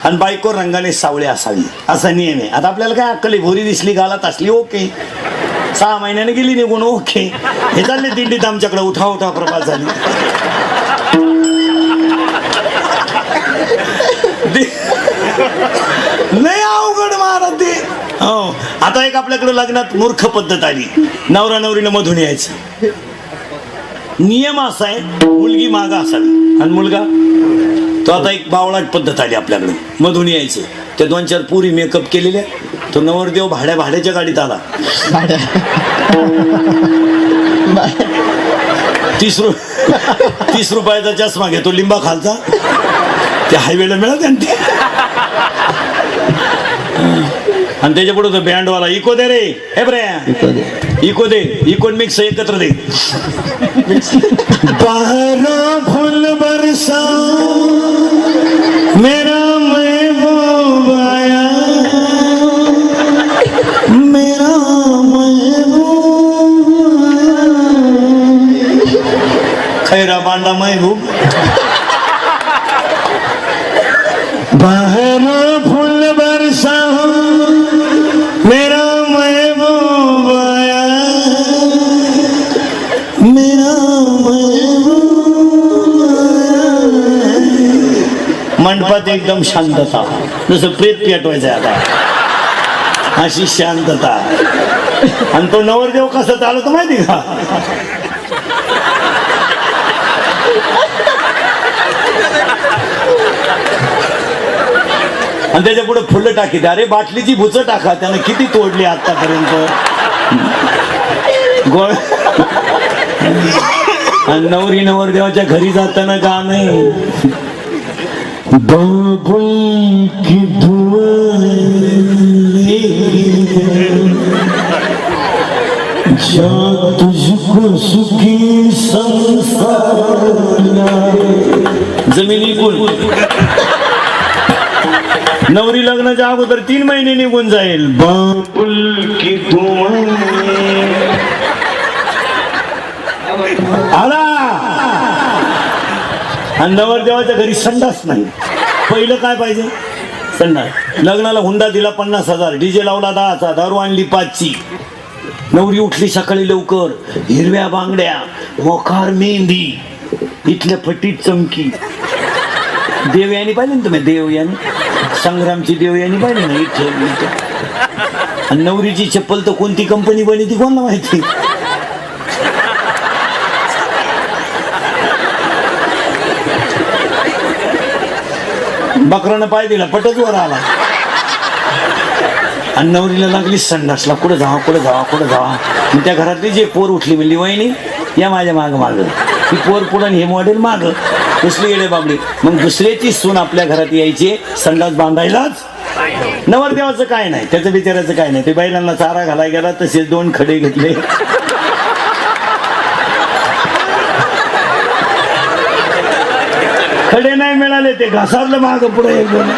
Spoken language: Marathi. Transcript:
आणि बायको रंगाने सावळे असावी असा नियम आहे. आता आपल्याला काय अक्कल आहे, भोरी दिसली गालात असली ओके, 6 महिन्याने गेली निघून ओके, हे चालले दिंडीत आमच्याकडे उठा उठा प्रभात झाली. नाही अवघड महाराज ते. हो आता एक आपल्याकडे लग्नात मूर्ख पद्धत आली, नवरा नवरीनं मधून यायचं. नियम असा आहे मुलगी मागा असावी आणि मुलगा तो. आता एक बावळाट पद्धत आली आपल्याकडे, मधून यायचं. त्या 2-4 पुरी मेकअप केलेल्या, तो नवरदेव भाड्याच्या गाडीत आला. 30 रुपयाचा चष्मा घेतो लिंबा खालचा, त्या हायवेला मिळत आणि त्याच्या पुढे तो बँडवाला इको दे रे, हे बरे इको दे, इको मिक्स एकत्र दे. बहारा फूल बरसा मेरा महबूब आया, मेरा महबूब खैरा बांडा महबूब. बहारा फूल बरसा मेरा महबूब आया, मेरा मंडपात एकदम शांतता, जसं प्रेत पेटवायचं आता, अशी शांतता. आणि तो नवरदेव कसा चालत माहिती का, आणि त्याच्या पुढे फुलं टाकीत. अरे बाटलीची भुचं टाका, त्यानं किती तोडली आतापर्यंत गोळ. आणि नवरी नवरदेवाच्या घरी जाताना गाणं, बाबुल की दुआ जा तुझको सुखी संसार जमिनी कोण. नवरी लग्नाच्या अगोदर 3 महिने निघून जाईल. बाबुल की दुआ आला. आणि नवरदेवाच्या घरी संडास नाही. पहिलं काय पाहिजे, संडास. लग्नाला हुंडा दिला 50,000, डीजे लावला 10चा, दारू आणली 5ची. नवरी उठली सकाळी लवकर, हिरव्या बांगड्या, मोकार मेहंदी, इथल्या फटीत चमकी. देवयानी पाहिजे ना तुम्ही, देवयानी संग्रामची देवयानी पाहिजे ना इथे. आणि नवरीची चप्पल तर कोणती कंपनी बनी ती कोणाला माहिती. बकरानं पाय दिला, पटच वर आला. आणि नवरीला लागली संडासला, कुठं जावा कुठं जावा कुठं जावा. मग त्या घरातली जे पोर उठली म्हणली, वहिनी या माझ्या माग. ती पोर पुढं हे मॉडेल माग, दुसरी येडे बाबडी. मग दुसऱ्याची सून आपल्या घरात यायची संडास बांधायलाच. नवरदेवाचं काय नाही, त्याचं बिचाराचं काय नाही. ते बैलांना चारा घालाय गेला, तसेच 2 खडे घेतले. खडे नाही मिळाले, ते घासारलं माग पुढे एक 2.